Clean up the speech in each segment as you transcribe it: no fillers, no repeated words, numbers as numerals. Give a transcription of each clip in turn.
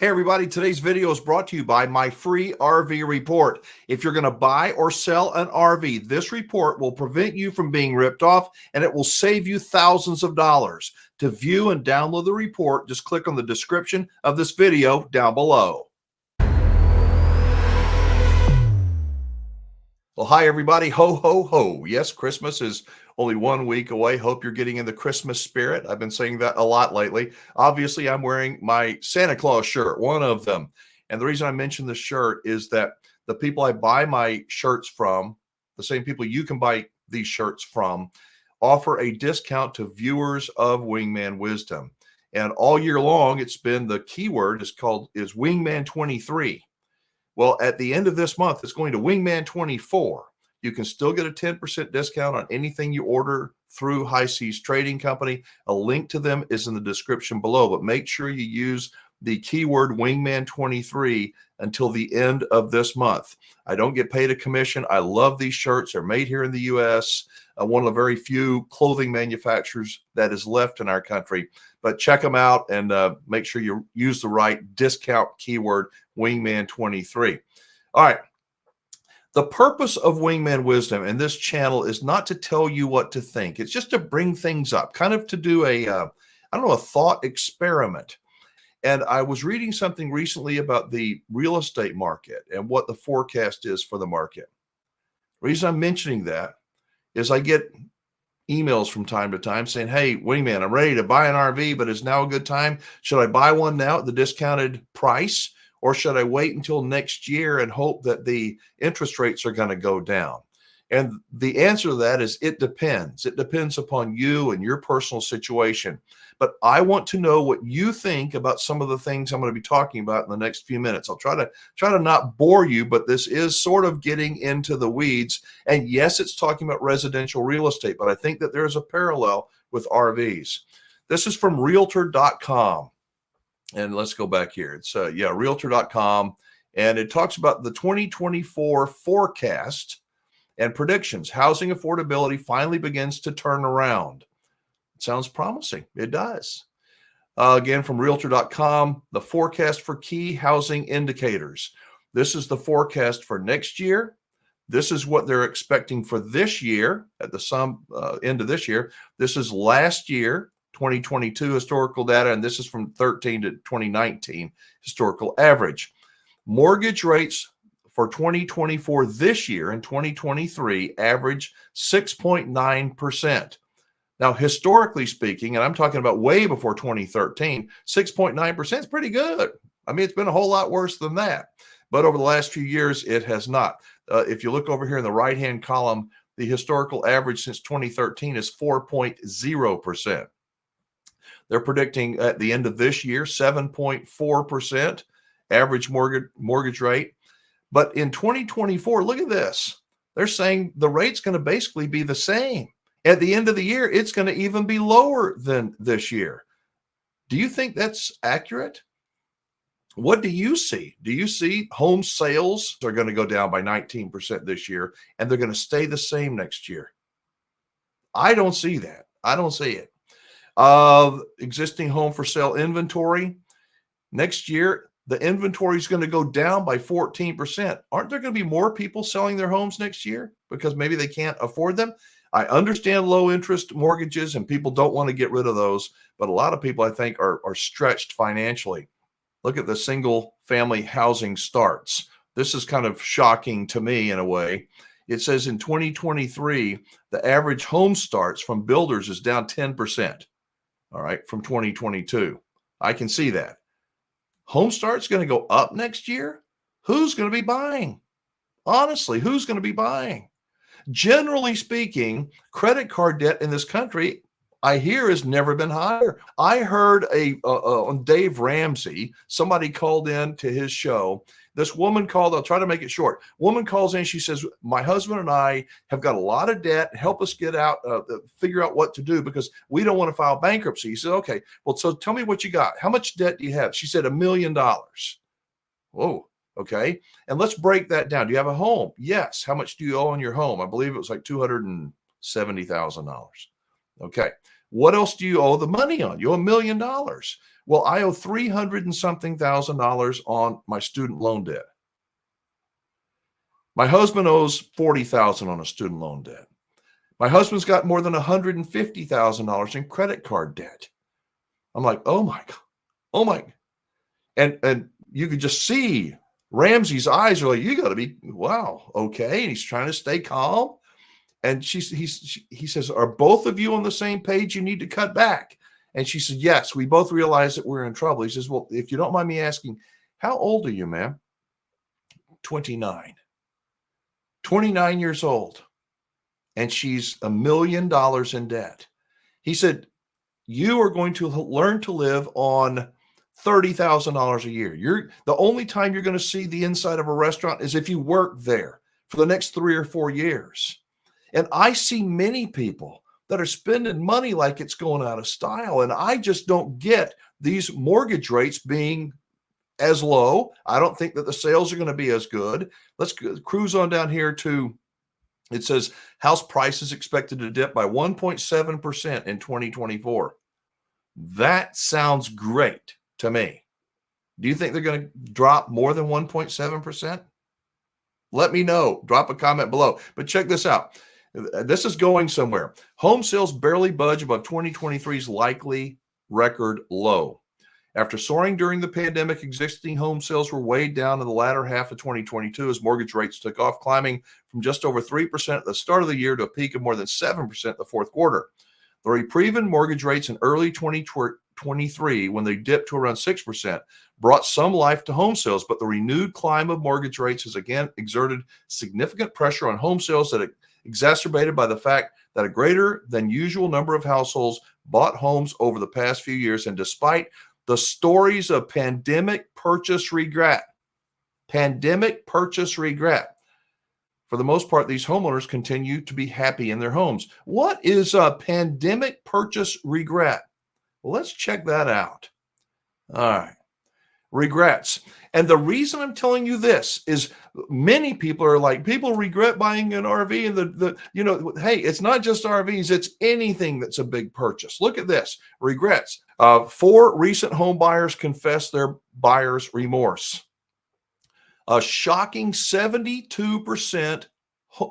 Hey everybody, today's video is brought to you by my free RV report. If you're going to buy or sell an RV, this report will prevent you from being ripped off and it will save you thousands of dollars. To view and download the report, just click on the description of this video down below. Well, hi everybody. Ho, ho, ho. Yes, Christmas is only 1 week away. Hope you're getting in the Christmas spirit. I've been saying that a lot lately. Obviously, I'm wearing my Santa Claus shirt, one of them. And the reason I mention this shirt is that the people I buy my shirts from, the same people you can buy these shirts from, offer a discount to viewers of Wingman Wisdom. And all year long, it's been the keyword is Wingman 23. Well, at the end of this month, it's going to Wingman 24. You can still get a 10% discount on anything you order through High Seas Trading Company. A link to them is in the description below, but make sure you use the keyword Wingman 23 until the end of this month. I don't get paid a commission. I love these shirts. They're made here in the U.S., one of the very few clothing manufacturers that is left in our country. But check them out and make sure you use the right discount keyword Wingman 23. All right. The purpose of Wingman Wisdom and this channel is not to tell you what to think. It's just to bring things up, kind of to do a thought experiment. And I was reading something recently about the real estate market and what the forecast is for the market. The reason I'm mentioning that is I get emails from time to time saying, hey, Wingman, I'm ready to buy an RV, but is now a good time? Should I buy one now at the discounted price? Or should I wait until next year and hope that the interest rates are going to go down? And the answer to that is it depends. It depends upon you and your personal situation. But I want to know what you think about some of the things I'm going to be talking about in the next few minutes. I'll try to not bore you, but this is sort of getting into the weeds. And yes, it's talking about residential real estate, but I think that there is a parallel with RVs. This is from Realtor.com. And let's go back here. It's Realtor.com, and it talks about the 2024 forecast and predictions. Housing affordability finally begins to turn around. It sounds promising. It does. Again, from Realtor.com, the forecast for key housing indicators. This is the forecast for next year. This is what they're expecting for this year at the end of this year. This is last year, 2022 historical data, and this is from 13 to 2019 historical average. Mortgage rates for 2024 this year and 2023 average 6.9%. Now, historically speaking, and I'm talking about way before 2013, 6.9% is pretty good. I mean, it's been a whole lot worse than that. But over the last few years, it has not. If you look over here in the right-hand column, the historical average since 2013 is 4.0%. They're predicting at the end of this year, 7.4% average mortgage rate. But in 2024, look at this. They're saying the rate's going to basically be the same. At the end of the year, it's going to even be lower than this year. Do you think that's accurate? What do you see? Do you see home sales are going to go down by 19% this year and they're going to stay the same next year? I don't see that. I don't see it. Existing home for sale inventory. Next year, the inventory is going to go down by 14%. Aren't there going to be more people selling their homes next year because maybe they can't afford them? I understand low interest mortgages and people don't want to get rid of those, but a lot of people I think are stretched financially. Look at the single family housing starts. This is kind of shocking to me in a way. It says in 2023, the average home starts from builders is down 10%. All right, from 2022. I can see that. Home starts going to go up next year? Who's going to be buying? Honestly, who's going to be buying? Generally speaking, credit card debt in this country, I hear, has never been higher. I heard on Dave Ramsey, somebody called in to his show. This woman called, I'll try to make it short. Woman calls in, she says, my husband and I have got a lot of debt. Help us get out, figure out what to do because we don't want to file bankruptcy. He said, okay, well, so tell me what you got. How much debt do you have? She said $1 million. Whoa, okay. And let's break that down. Do you have a home? Yes. How much do you owe on your home? I believe it was like $270,000. Okay. What else do you owe the money on? You owe $1 million. Well, I owe 300 and something thousand dollars on my student loan debt. My husband owes 40,000 on a student loan debt. My husband's got more than $150,000 in credit card debt. I'm like, oh my God, oh my. And you could just see Ramsey's eyes are like, you got to be, wow, okay. And he's trying to stay calm. And he says, are both of you on the same page? You need to cut back. And she said, yes, we both realize that we're in trouble. He says, well, if you don't mind me asking, how old are you, ma'am? 29. 29 years old. And she's $1 million in debt. He said, you are going to learn to live on $30,000 a year. The only time you're going to see the inside of a restaurant is if you work there for the next 3 or 4 years. And I see many people that are spending money like it's going out of style. And I just don't get these mortgage rates being as low. I don't think that the sales are going to be as good. Let's cruise on down here to, it says house prices expected to dip by 1.7% in 2024. That sounds great to me. Do you think they're going to drop more than 1.7%? Let me know. Drop a comment below. But check this out. This is going somewhere. Home sales barely budge above 2023's likely record low. After soaring during the pandemic, existing home sales were weighed down in the latter half of 2022 as mortgage rates took off, climbing from just over 3% at the start of the year to a peak of more than 7% in the fourth quarter. The reprieve in mortgage rates in early 2023, when they dipped to around 6%, brought some life to home sales, but the renewed climb of mortgage rates has again exerted significant pressure on home sales, that exacerbated by the fact that a greater than usual number of households bought homes over the past few years. And despite the stories of pandemic purchase regret, for the most part, these homeowners continue to be happy in their homes. What is a pandemic purchase regret? Well, let's check that out. All right. Regrets. And the reason I'm telling you this is many people are like, people regret buying an RV, and hey, it's not just RVs, it's anything that's a big purchase. Look at this. Regrets. 4 recent home buyers confessed their buyer's remorse. A shocking 72%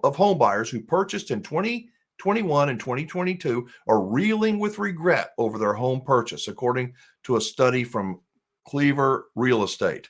of home buyers who purchased in 2021 and 2022 are reeling with regret over their home purchase, according to a study from Cleaver Real Estate.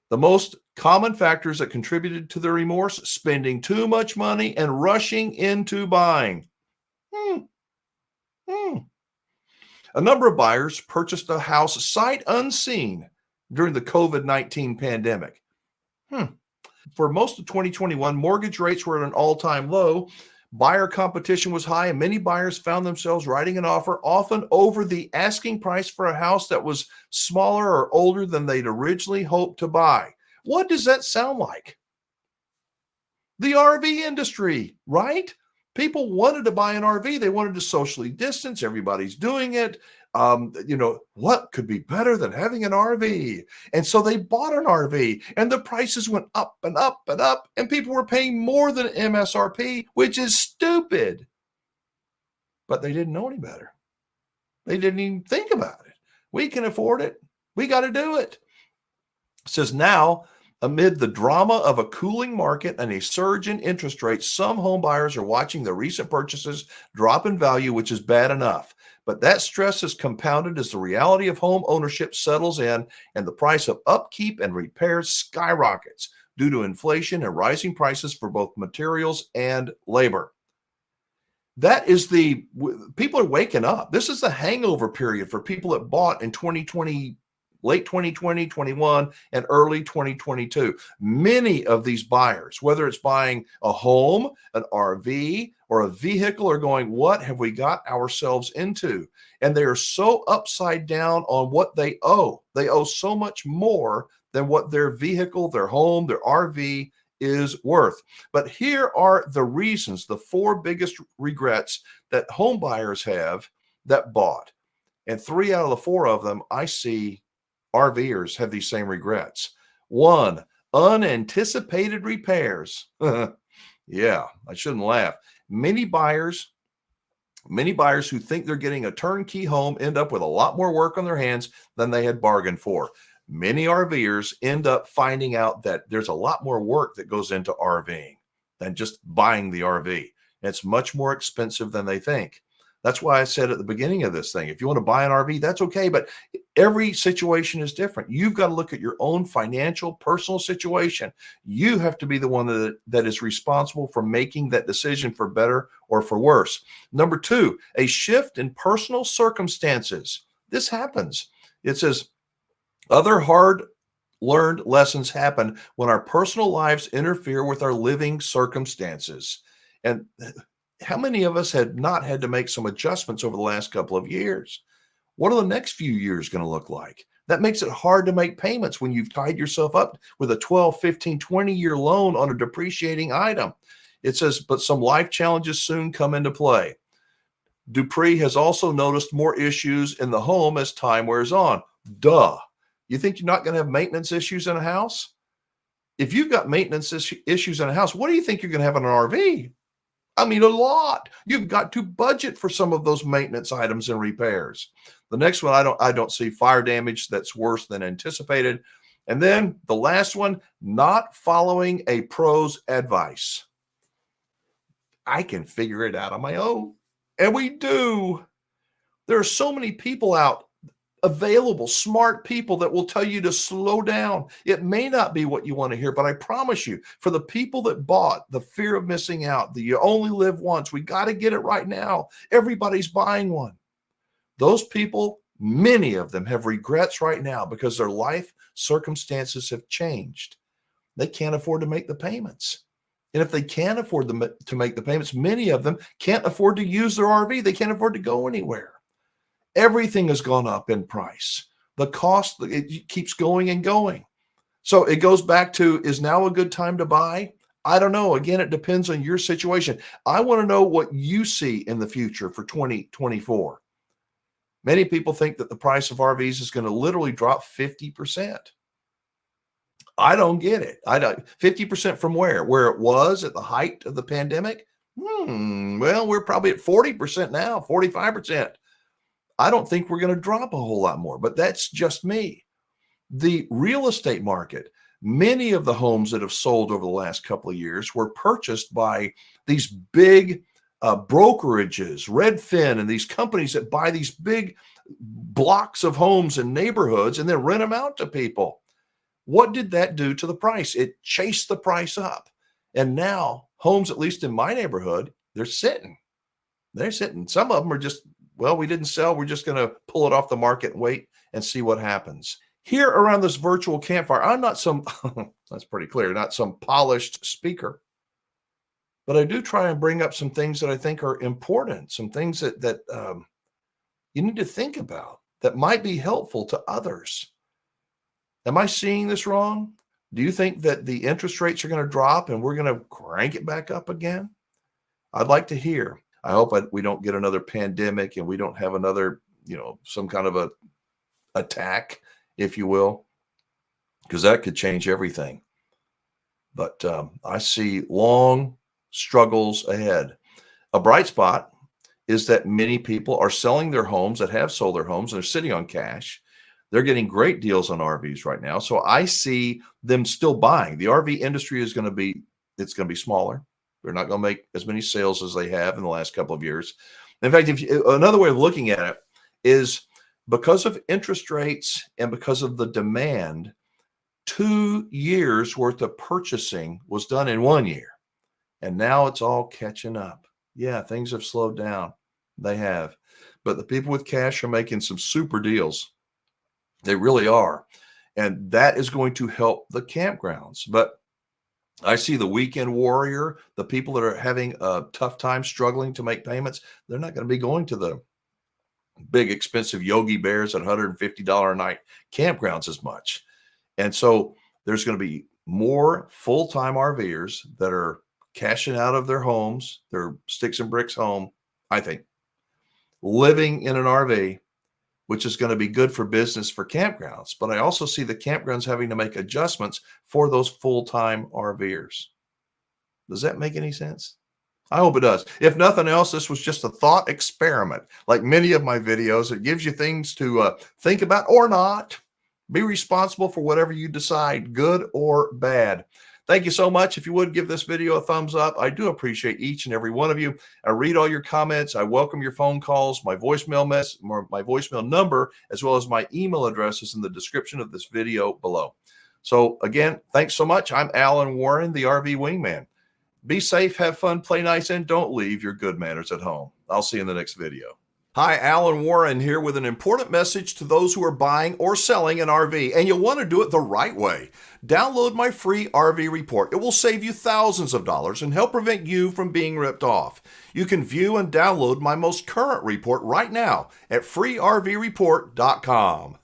The most common factors that contributed to the remorse: spending too much money and rushing into buying. A number of buyers purchased a house sight unseen during the COVID-19 pandemic. For most of 2021, mortgage rates were at an all-time low. Buyer competition was high, and many buyers found themselves writing an offer often over the asking price for a house that was smaller or older than they'd originally hoped to buy. What does that sound like? The RV industry, right? People wanted to buy an RV. They wanted to socially distance. Everybody's doing it. What could be better than having an RV? And so they bought an RV, and the prices went up and up and up, and people were paying more than MSRP, which is stupid. But they didn't know any better. They didn't even think about it. We can afford it. We got to do it. It says now, amid the drama of a cooling market and a surge in interest rates, some home buyers are watching their recent purchases drop in value, which is bad enough. But that stress is compounded as the reality of home ownership settles in and the price of upkeep and repairs skyrockets due to inflation and rising prices for both materials and labor. That is people are waking up. This is the hangover period for people that bought in 2020, late 2020, 21, and early 2022. Many of these buyers, whether it's buying a home, an RV, or a vehicle, are going, what have we got ourselves into? And they are so upside down on what they owe. They owe so much more than what their vehicle, their home, their RV is worth. But here are the reasons, the 4 biggest regrets that home buyers have that bought. And 3 out of the 4 of them, I see RVers have these same regrets. 1, unanticipated repairs. Yeah, I shouldn't laugh. Many buyers Many buyers who think they're getting a turnkey home end up with a lot more work on their hands than they had bargained for. Many RVers end up finding out that there's a lot more work that goes into RVing than just buying the RV. It's much more expensive than they think. That's why I said at the beginning of this thing, if you want to buy an RV, that's okay. But every situation is different. You've got to look at your own financial, personal situation. You have to be the one that is responsible for making that decision for better or for worse. Number two, a shift in personal circumstances. This happens. It says, other hard learned lessons happen when our personal lives interfere with our living circumstances. And how many of us had not had to make some adjustments over the last couple of years? What are the next few years going to look like? That makes it hard to make payments when you've tied yourself up with a 12, 15, 20-year loan on a depreciating item. It says, but some life challenges soon come into play. Dupree has also noticed more issues in the home as time wears on. Duh. You think you're not going to have maintenance issues in a house? If you've got maintenance issues in a house, what do you think you're going to have in an RV? I mean, a lot. You've got to budget for some of those maintenance items and repairs. The next one, I don't see fire damage that's worse than anticipated. And then the last one, not following a pro's advice. I can figure it out on my own. And we do. There are so many people out available, smart people that will tell you to slow down. It may not be what you want to hear, but I promise you, for the people that bought the fear of missing out, that you only live once, we got to get it right now. Everybody's buying one. Those people, many of them have regrets right now because their life circumstances have changed. They can't afford to make the payments. And if they can't afford to make the payments, many of them can't afford to use their RV. They can't afford to go anywhere. Everything has gone up in price. The cost, it keeps going and going. So it goes back to, is now a good time to buy? I don't know. Again, it depends on your situation. I want to know what you see in the future for 2024. Many people think that the price of RVs is going to literally drop 50%. I don't get it. I don't. 50% from where? Where it was at the height of the pandemic? Well, we're probably at 40% now, 45%. I don't think we're going to drop a whole lot more, but that's just me. The real estate market, many of the homes that have sold over the last couple of years were purchased by these big brokerages, Redfin, and these companies that buy these big blocks of homes in neighborhoods and then rent them out to people. What did that do to the price? It chased the price up. And now homes, at least in my neighborhood, they're sitting. They're sitting. Some of them are just, well, we didn't sell. We're just going to pull it off the market and wait and see what happens. Here around this virtual campfire, I'm not some, that's pretty clear, not some polished speaker. But I do try and bring up some things that I think are important, some things that you need to think about that might be helpful to others. Am I seeing this wrong? Do you think that the interest rates are going to drop and we're going to crank it back up again? I'd like to hear. I hope we don't get another pandemic and we don't have another, some kind of a attack, if you will, because that could change everything. But I see long struggles ahead. A bright spot is that many people are selling their homes that have sold their homes and they're sitting on cash. They're getting great deals on RVs right now. So I see them still buying. The RV industry is going to be smaller. They're not going to make as many sales as they have in the last couple of years. In fact, another way of looking at it is because of interest rates and because of the demand, 2 years worth of purchasing was done in 1 year. And now it's all catching up. Yeah, things have slowed down. They have. But the people with cash are making some super deals. They really are. And that is going to help the campgrounds. But I see the weekend warrior, the people that are having a tough time struggling to make payments, they're not going to be going to the big expensive Yogi Bears at $150 a night campgrounds as much. And so there's going to be more full-time RVers that are cashing out of their homes, their sticks and bricks home, I think, living in an RV, which is going to be good for business for campgrounds. But I also see the campgrounds having to make adjustments for those full-time RVers. Does that make any sense? I hope it does. If nothing else, this was just a thought experiment. Like many of my videos, it gives you things to think about or not. Be responsible for whatever you decide, good or bad. Thank you so much. If you would give this video a thumbs up, I do appreciate each and every one of you. I read all your comments. I welcome your phone calls. My voicemail number, as well as my email address is in the description of this video below. So again, thanks so much. I'm Alan Warren, the RV Wingman. Be safe, have fun, play nice, and don't leave your good manners at home. I'll see you in the next video. Hi, Alan Warren here with an important message to those who are buying or selling an RV, and you'll want to do it the right way. Download my free RV report. It will save you thousands of dollars and help prevent you from being ripped off. You can view and download my most current report right now at freervreport.com.